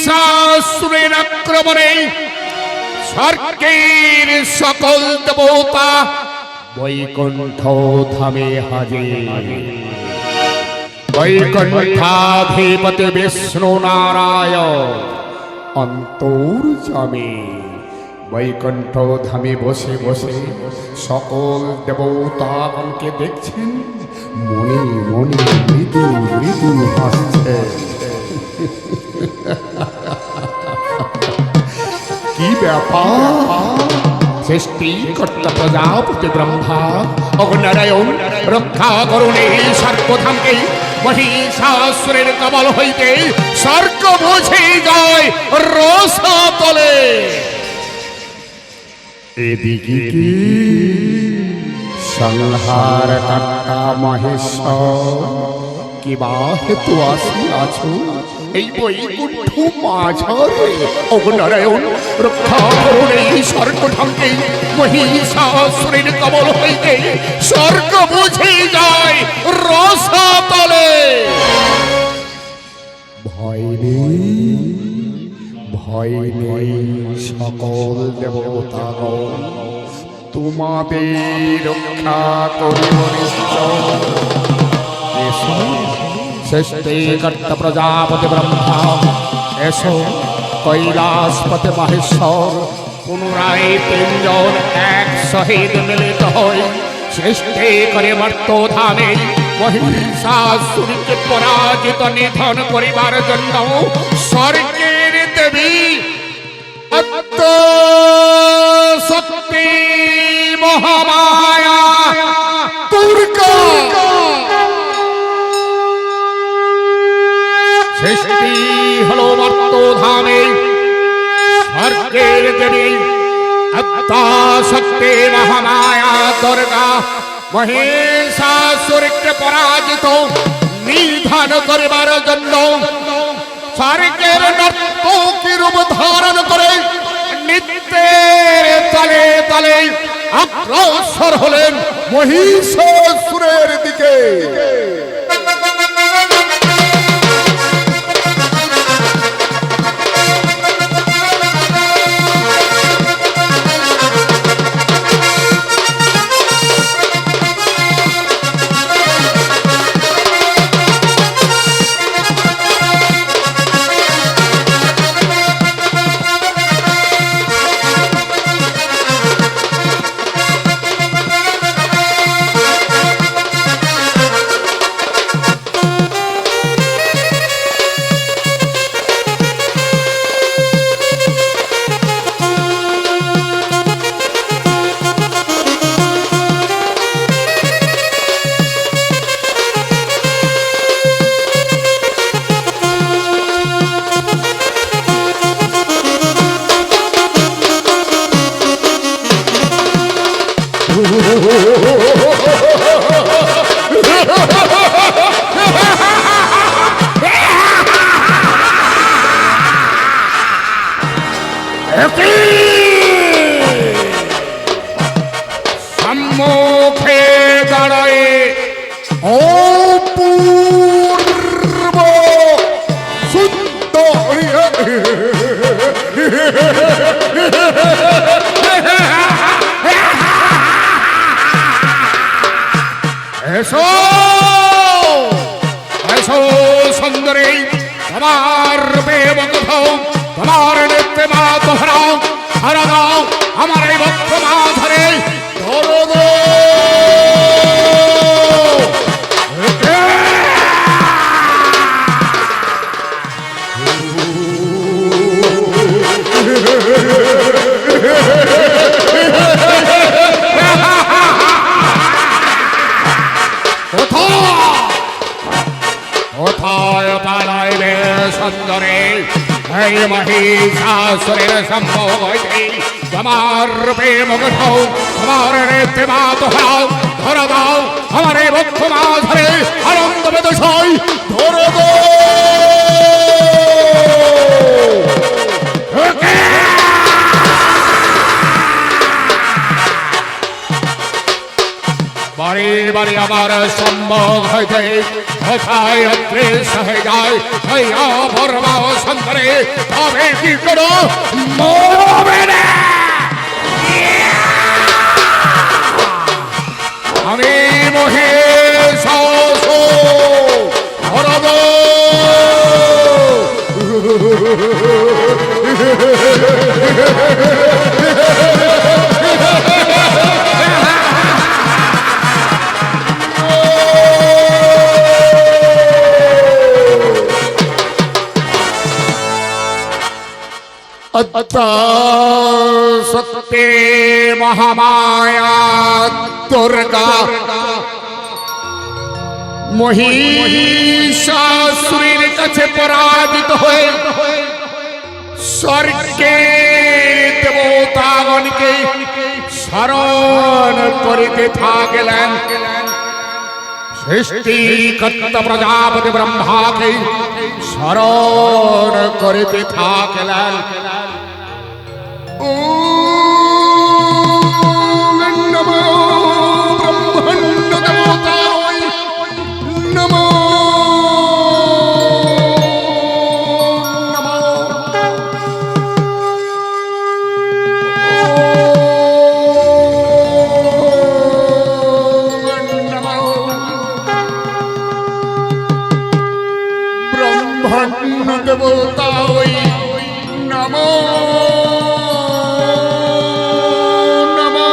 মহিষাসুরের আক্রমণে স্বর্গের সকল দেবতা বৈকুণ্ঠ ধামে হাজির। বৈকুণ্ঠাধিপতি বিষ্ণু নারায়ণ অন্তর্যামী বৈকুণ্ঠ ধামে বসে বসে সকল দেবতাগণকে দেখছেন, মনে মনে মৃদু মৃদু হাসছে। কি ব্যাপার? সৃষ্টিকর্তা প্রজাপতি ব্রহ্মা অগ্নারায়ণ রক্ষা করুন এই স্বর্গধামকে। মহিষাসুরের কবল হইতে স্বর্গ বুঝে যায় রসাতলে। এদিকে কি সংহার কর্তা মহেশ্বর কি বা হেতু আসিয়াছ এই বৈকুণ্ঠ মাঝারে? অগ্নারায়ণ রক্ষা করুন এই স্বর্গধামকে। মহিষাসুরের কবল হইতে স্বর্গ বুঝে যায় রসাতলে। ভয় নেই, ভয় নেই সকল দেবতাগণ, তোমাদের রক্ষা করিব নিশ্চয়। এসো সৃষ্টিকর্তা প্রজাপতি ব্রহ্মা, এসো কৈলাসপতি মহেশ্বর, পুনরায় তিনজন এক সহিত মিলিত হয় সৃষ্টি করে মর্তধামে মহিষাসুরকে পরাজিত নিধন করিবার জন্য স্বর্গের দেবী শক্তি মহামায়া দুর্গা সৃষ্টি হলো মর্তধামে। স্বর্গের দেবী শক্তি মহামায়া দুর্গা মহিষাসুরকে পরাজিত নিধন করিবার জন্য স্বর্গের নর্তকী রূপ ধারণ করে নিত্যের তলে তলে অগ্রসর হলেন মহিষাসুরের দিকে। সম্মুখে দাঁড়ায় অপূর্ব সুন্দরী এসো এসো সুন্দরী, তোমার বেবন্ধ তোমার নেত্রে মা দোহরাও ধরা দাও আমার এই ভক্ত মা ধরে ধরো গো। কোথায় পালাইবে সুন্দরী? এই মহিষাসুরের সম্ভব হইতে তোমার প্রেমকে দাও, তোমার নেত্রে মা দোহরাও ধরা দাও আমার এই ভক্ত মা ধরে আনন্দ বেদশয় ধরো গো। বারে এবারে আমার সম্ভব হইতে কোথায় অদৃশ্য হয়ে যায় ওই অপূর্বা সুন্দরী তবে কি করো মরবে না আমি মহিষাসুর ধরব সত্যে মহামায়া দুর্গা মহিষাসুরের কাছে পরাজিত হয়ে স্বর্গের দেবতাগণকে স্মরণ করিতে থাকলেন সৃষ্টিকর্তা প্রজাপতি ব্রহ্মাকে স্মরণ করিতে থাকলেন দেবতাই নমো নমো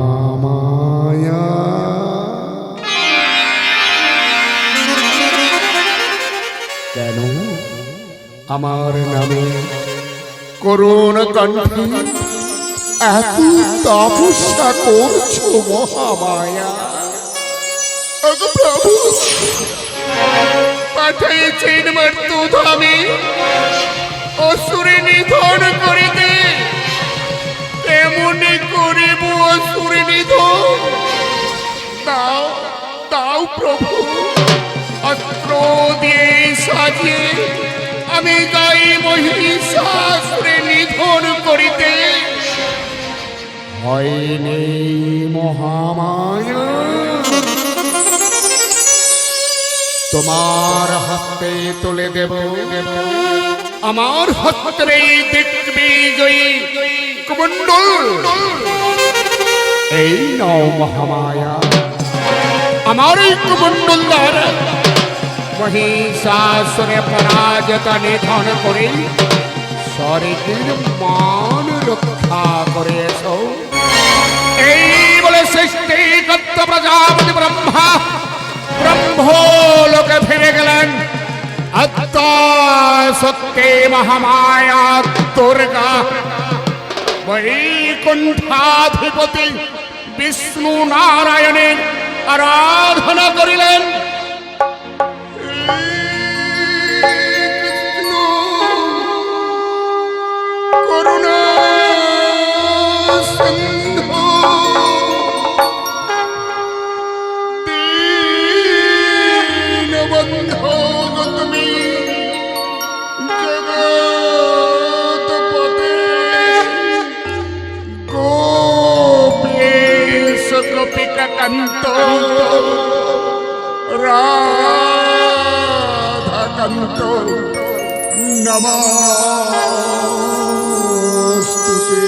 মহামায়া কেন আমার নামে করুণ কণ্ঠে এত তপস্যা করছো মহামায়া প্রভু পাঠাইছেন মর্তুধামে অসুরে নিধন করিতে কেমনে করিব অসুরে নিধন দাও দাও প্রভু অস্ত্র দিয়ে সাজিয়ে আমি যাই মহিষাসুরে নিধন করিতে হয় নেই মহামায়া তোমার হাতে তুলে দেব আমার হস্তে দিগ্বিজয়ী কুমণ্ডল এই নাও মহামায়া আমার এই কুমণ্ডল দ্বারা মহিষাসুরে পরাজিত নিধন করে স্বর্গের মান রক্ষা করেছ এই বলে সৃষ্টিকর্তা প্রজাপতি ব্রহ্মা ব্রহ্মলোকে ফিরে গেলেন আত্মা সত্যে মহামায়া দুর্গা বৈকুণ্ঠাধিপতি বিষ্ণু নারায়ণের আরাধনা করিলেন করুণা সিন্ধু দীনবন্ধু তুমি জগৎপতে গোপীশ গোপিকা কান্ত রাধা কান্ত নমস্তুতে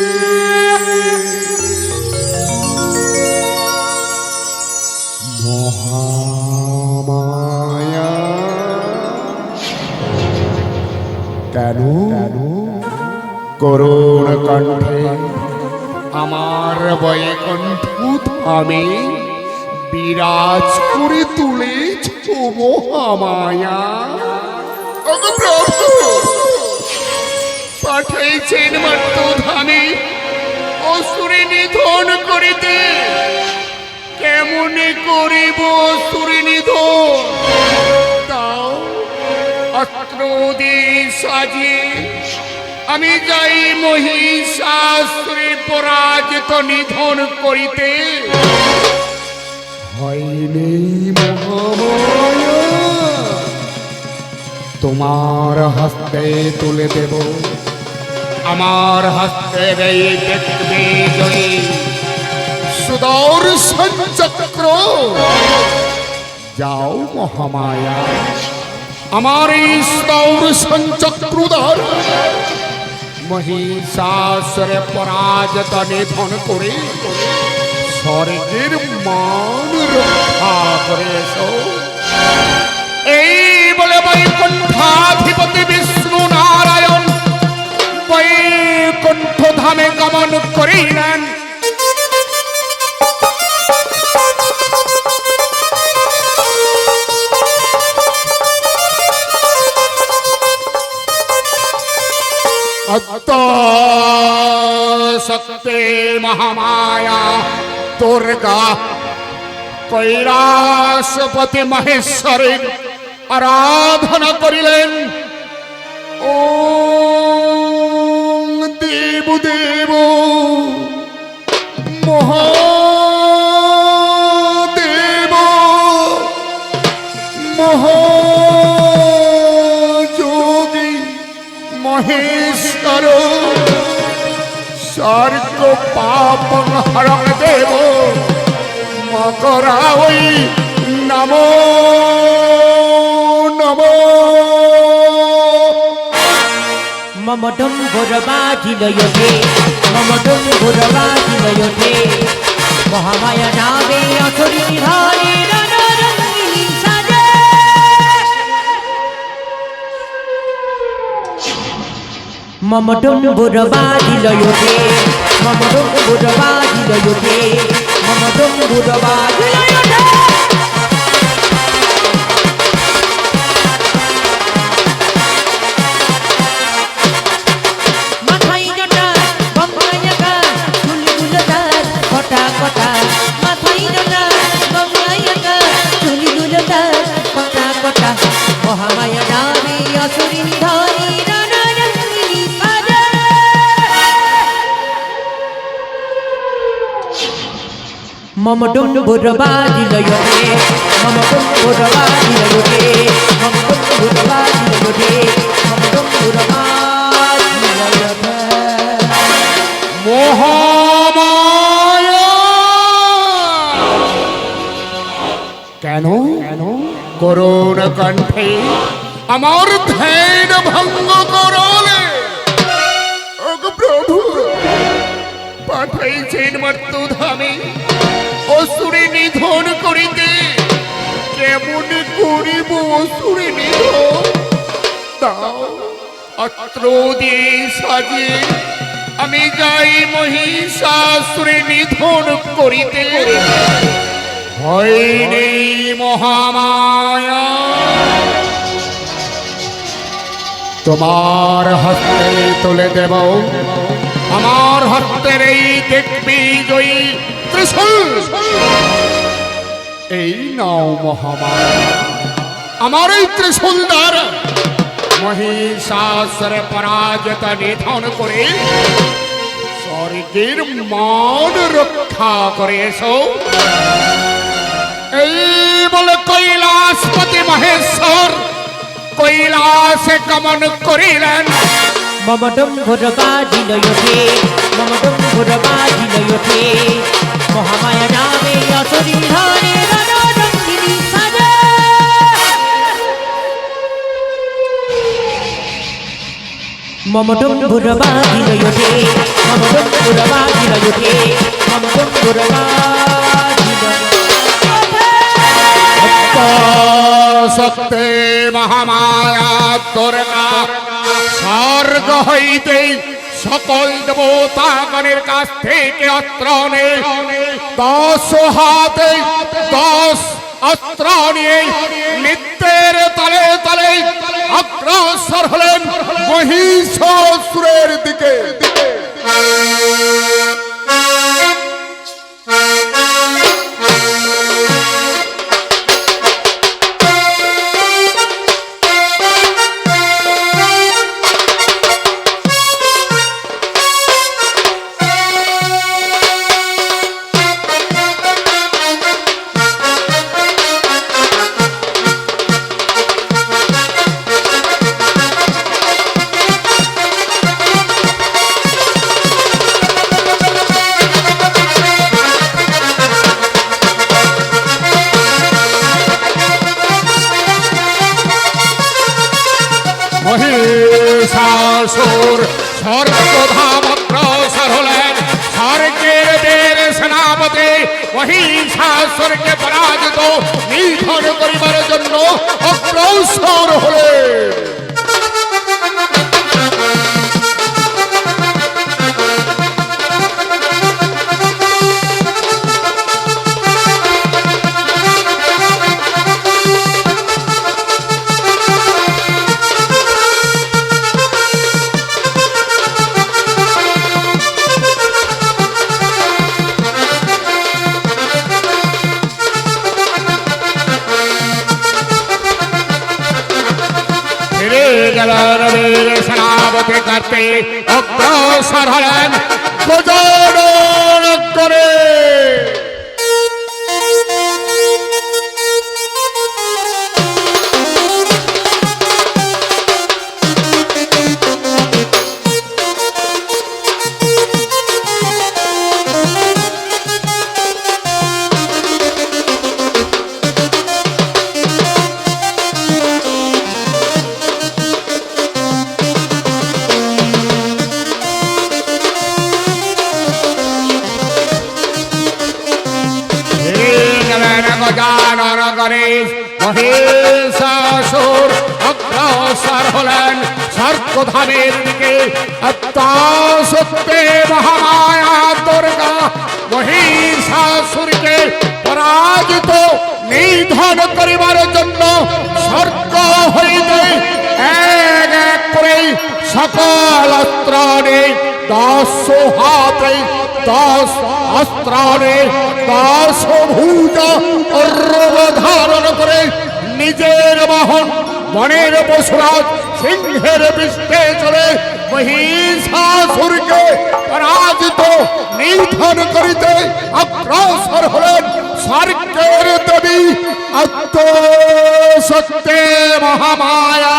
মহামায়া কেন করুণ কণ্ঠে আমার বৈকুণ্ঠ ধামে বিরাজ করে তুলেছ মহামায়া পাঠাইছেন মর্তধামে অসুরে নিধন করিতে কেমনে করিব অসুরে নিধন তাও অস্ত্র দিয়ে সাজিয়ে আমি যাই মহিষাসুরে পরাজিত নিধন করিতে হয়নি মহামায়া তোমার হস্তে তুলে দেব আমার হস্তে এই দেখবে জয়ী সুদর্শন চক্র। যাও মহামায়া, আমার এই সুদর্শন চক্রধর মহিষাসুরে পরাজিত নিধন করে স্বর্গের মান রক্ষা করেছ। এই বলে বৈকুণ্ঠাধিপতি বিষ্ণু নারায়ণ বৈকুণ্ঠ ধামে গমন করিলেন। সত্যে মহামায়া দুর্গা কৈলাসপতি মহেশ্বরের আরাধনা করিলেন। ও দেব দেব মহাদেব মহাযোগী মহেশ্বর স্বর্গ পাপ হরণ দেব মকরা ওই নমো নমো। মম ডম্বর বাজিল ওঠে, মম ডম্বর বাজিল ওঠে, মহামায়া নামে অসুরি ধরে রণরঙ্গিনী সাজে। মম ডম্বর বাজিল ওঠে, মম ডম্বর বাজিল ওঠে, মম ডম্বর বাজিল ওঠে। মহামায়া নামে অসুরি ধরি রণরঙ্গিনী সাজে। মম ডম্বুর বাজিল ওঠে, মম ডম্বুর বাজিল ওঠে, মম ডম্বুর বাজিল ওঠে, মম ডম্বুর বাজিল ওঠে। মহামায়া কেন করুণ কণ্ঠে আমার ধ্যান ভঙ্গ করলে? প্রভু পাঠাইছেন মর্ত্যুধামে অসুরে নিধন করিতে। কেমন করিব অসুরে নিধন? দাও অস্ত্র দিয়ে সাজিয়ে আমি যাই মহিষাসুরে নিধন করিতে। ভয় নেই মহামায়া, তোমার হস্তে তুলে দেব আমার হস্তের এই দেখবি জয়ী ত্রিশূল। এই নাও মহামায়া, আমার এই ত্রিশূল দ্বারা মহিষাসুরে পরাজিত নিধন করে স্বর্গের মান রক্ষা করেছ। এই বলে কৈলাসপতি মহেশ্বর কৈলাসে গমন করিলেন। মম ডম্বুর বাজিল ওঠে, মম ডম্বুর বাজিল ওঠে, মহামায়া নামে অসুরি ধরে রণরঙ্গিনী সাজে। মম ডম্বুর বাজিল ওঠে, মম ডম্বুর বাজিল ওঠে, মম ডম্বুর বাজিল ওঠে। সত্যে মহামায়া দুর্গা স্বর্গ হইতে সকল দেবতাগণের কাছ থেকে অস্ত্র নিয়ে 10 হাতে 10 অস্ত্র নিয়ে নিত্যের তলে তলে অগ্রসর হলেন মহিষাসুরের দিকে। মহিষাসুর স্বর্গধাম অগ্রসর হলেন। স্বর্গের বীর সেনাপতি মহিষাসুরকে পরাজিত নিধন করিবার জন্য অগ্রসর হলেন। সেনাপতি করতে অগ্রসর হলেন গজানন করে। গজানন গণেশ মহিষাসুর অগ্রসর হলেন স্বর্গধামের দিকে। সত্যে মহামায়া দুর্গা মহিষাসুরকে পরাজিত নিধন করিবার জন্য স্বর্গ হইতে এক এক করে সকল অস্ত্র নিয়ে 10 হাতে 10 অস্ত্র নিয়ে 10 ভুজা ধারণ করে নিজের বাহন বনের পশুরাজ সিংহের পৃষ্ঠে চলে মহিষাসুরকে পরাজিত নিধন করিতে অগ্রসর হলেন স্বর্গের দেবী সত্যে মহামায়া